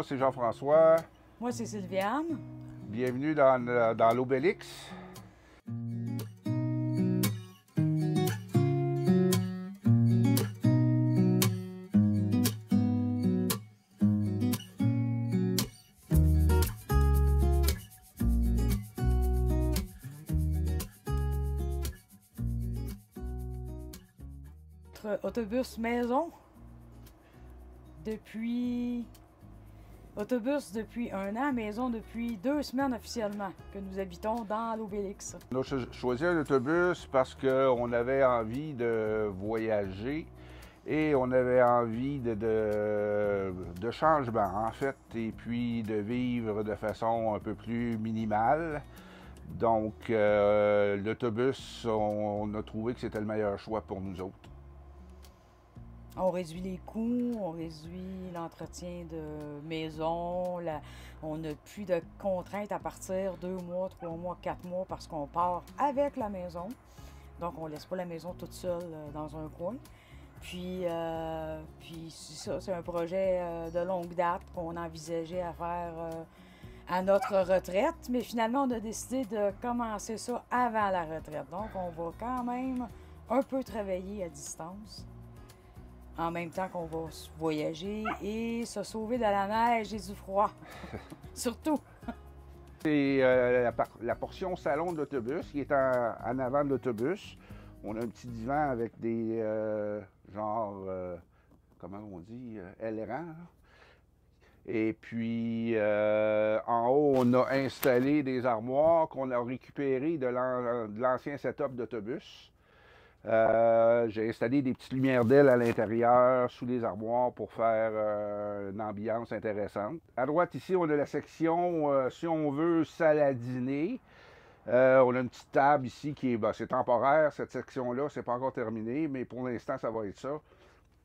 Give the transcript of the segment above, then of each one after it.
c'est Jean-François. Moi, c'est Sylviane. Bienvenue dans l'Obélix. Notre autobus maison depuis 1 an, maison depuis 2 semaines officiellement que nous habitons dans l'Obélix. On a choisi un autobus parce qu'on avait envie de voyager et on avait envie de changement en fait, et puis de vivre de façon un peu plus minimale. Donc l'autobus, on a trouvé que c'était le meilleur choix pour nous autres. On réduit les coûts, on réduit l'entretien de maison, on n'a plus de contraintes à partir 2 mois, 3 mois, 4 mois parce qu'on part avec la maison. Donc on ne laisse pas la maison toute seule dans un coin. Puis c'est ça, c'est un projet de longue date qu'on envisageait à faire à notre retraite. Mais finalement, on a décidé de commencer ça avant la retraite. Donc on va quand même un peu travailler à distance, en même temps qu'on va voyager et se sauver de la neige et du froid, surtout. C'est la portion salon de l'autobus qui est en avant de l'autobus. On a un petit divan avec des comment on dit, ailerons. Et puis en haut, on a installé des armoires qu'on a récupérées de l'ancien setup d'autobus. J'ai installé des petites lumières d'aile à l'intérieur, sous les armoires, pour faire une ambiance intéressante. À droite, ici, on a la section, si on veut, salle à dîner. On a une petite table ici qui est, c'est temporaire, cette section-là, c'est pas encore terminé, mais pour l'instant, ça va être ça.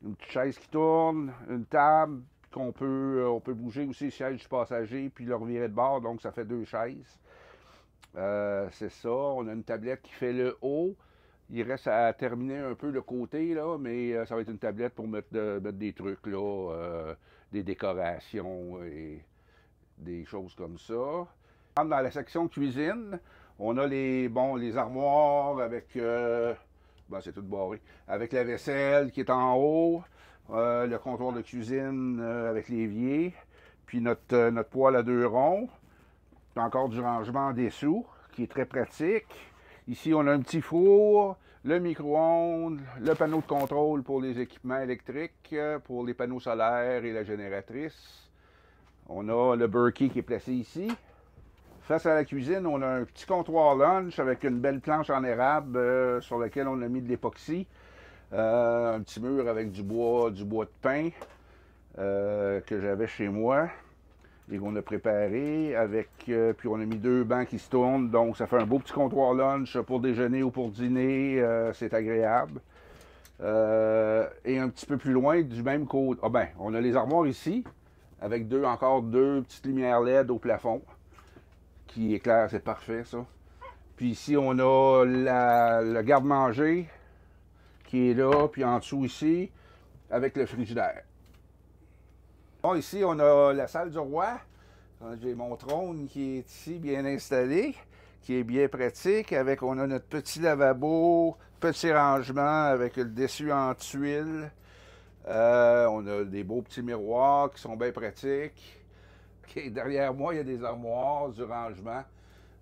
Une petite chaise qui tourne, une table, on peut bouger aussi le siège du passager, puis le revirer de bord, donc ça fait 2 chaises. C'est ça, on a une tablette qui fait le haut. Il reste à terminer un peu le côté, là, mais ça va être une tablette pour mettre des trucs, là, des décorations et des choses comme ça. Dans la section cuisine, on a les armoires avec, c'est tout barré, avec la vaisselle qui est en haut, le comptoir de cuisine avec l'évier, puis notre poêle à 2 ronds, puis encore du rangement en dessous, qui est très pratique. Ici, on a un petit four, le micro-ondes, le panneau de contrôle pour les équipements électriques, pour les panneaux solaires et la génératrice. On a le Berkey qui est placé ici. Face à la cuisine, on a un petit comptoir lunch avec une belle planche en érable sur laquelle on a mis de l'époxy. Un petit mur avec du bois de pin que j'avais chez moi et qu'on a préparé avec, puis on a mis 2 bancs qui se tournent, donc ça fait un beau petit comptoir lunch pour déjeuner ou pour dîner, c'est agréable. Et un petit peu plus loin, du même côté, on a les armoires ici, avec encore deux petites lumières LED au plafond, qui éclairent, c'est parfait ça. Puis ici, on a le garde-manger, qui est là, puis en dessous ici, avec le frigidaire. Bon, ici, on a la salle du roi. J'ai mon trône qui est ici, bien installé, qui est bien pratique. On a notre petit lavabo, petit rangement avec le dessus en tuile. On a des beaux petits miroirs qui sont bien pratiques. Et derrière moi, il y a des armoires, du rangement,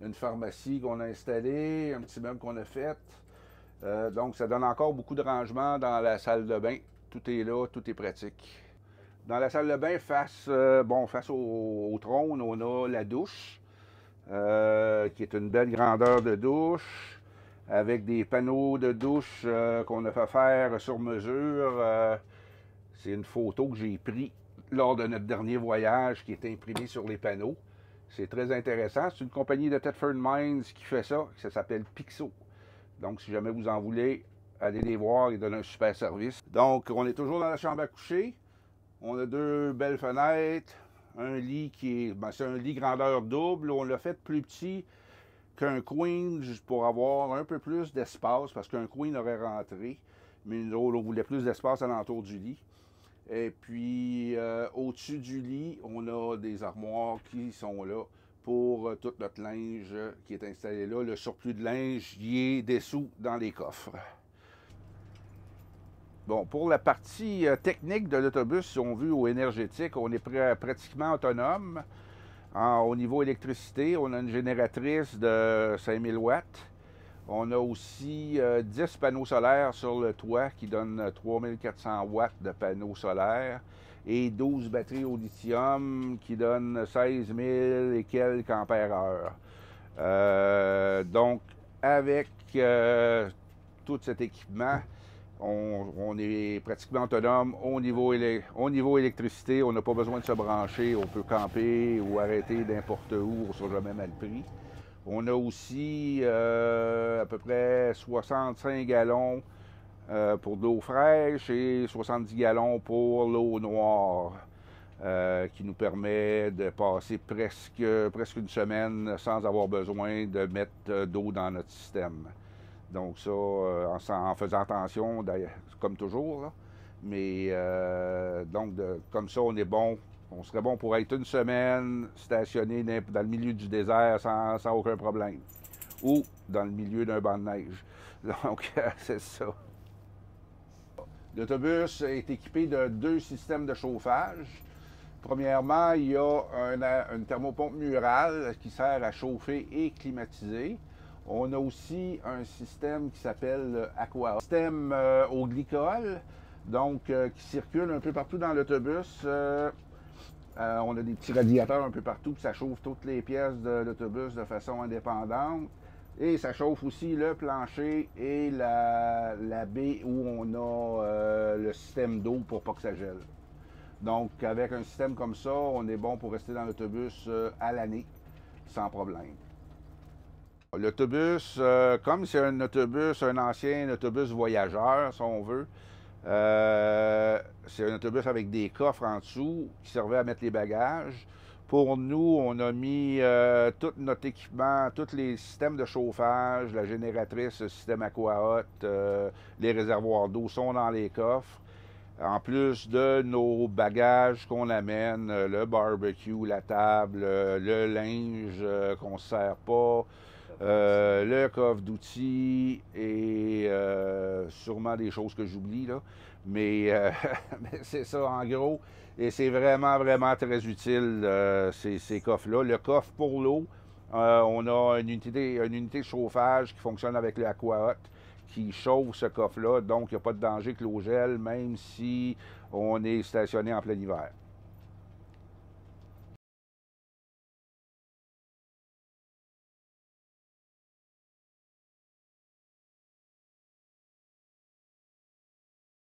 une pharmacie qu'on a installée, un petit meuble qu'on a fait. Donc, ça donne encore beaucoup de rangement dans la salle de bain. Tout est là, tout est pratique. Dans la salle de bain, face au trône, on a la douche, qui est une belle grandeur de douche, avec des panneaux de douche qu'on a fait faire sur mesure. C'est une photo que j'ai prise lors de notre dernier voyage qui est imprimée sur les panneaux. C'est très intéressant. C'est une compagnie de Thetford Mines qui fait ça. Ça s'appelle Pixo. Donc, si jamais vous en voulez, allez les voir. Ils donnent un super service. Donc, on est toujours dans la chambre à coucher. On a 2 belles fenêtres. Un lit qui est... c'est un lit grandeur double. On l'a fait plus petit qu'un queen juste pour avoir un peu plus d'espace parce qu'un queen aurait rentré. Mais nous autres, on voulait plus d'espace alentour du lit. Et puis, au-dessus du lit, on a des armoires qui sont là pour tout notre linge qui est installé là. Le surplus de linge, il est dessous dans les coffres. Bon, pour la partie technique de l'autobus, si on veut, ou énergétique, on est pratiquement autonome. Au niveau électricité, on a une génératrice de 5000 watts. On a aussi 10 panneaux solaires sur le toit qui donnent 3400 watts de panneaux solaires et 12 batteries au lithium qui donnent 16 000 et quelques ampères-heure. Donc, avec tout cet équipement, on est pratiquement autonome au niveau électricité. On n'a pas besoin de se brancher. On peut camper ou arrêter n'importe où. On ne sera jamais mal pris. On a aussi à peu près 65 gallons pour de l'eau fraîche et 70 gallons pour l'eau noire, qui nous permet de passer presque une semaine sans avoir besoin de mettre d'eau dans notre système. Donc ça, en faisant attention, comme toujours, là. Mais donc, comme ça, on est bon. On serait bon pour être une semaine stationné dans le milieu du désert sans aucun problème. Ou dans le milieu d'un banc de neige. Donc, c'est ça. L'autobus est équipé de 2 systèmes de chauffage. Premièrement, il y a une thermopompe murale qui sert à chauffer et climatiser. On a aussi un système qui s'appelle Aqua. Système au glycol, donc qui circule un peu partout dans l'autobus. On a des petits radiateurs un peu partout, puis ça chauffe toutes les pièces de l'autobus de façon indépendante. Et ça chauffe aussi le plancher et la baie où on a le système d'eau pour pas que ça gèle. Donc, avec un système comme ça, on est bon pour rester dans l'autobus à l'année, sans problème. L'autobus, comme c'est un ancien autobus voyageur, si on veut, c'est un autobus avec des coffres en dessous qui servaient à mettre les bagages. Pour nous, on a mis tout notre équipement, tous les systèmes de chauffage, la génératrice, le système Aqua Hot, les réservoirs d'eau sont dans les coffres. En plus de nos bagages qu'on amène, le barbecue, la table, le linge qu'on ne se sert pas, le coffre d'outils et sûrement des choses que j'oublie, là. Mais c'est ça en gros. Et c'est vraiment, vraiment très utile, ces coffres-là. Le coffre pour l'eau, on a une unité de chauffage qui fonctionne avec le Aqua Hot qui chauffe ce coffre-là. Donc, il n'y a pas de danger que l'eau gèle, même si on est stationné en plein hiver.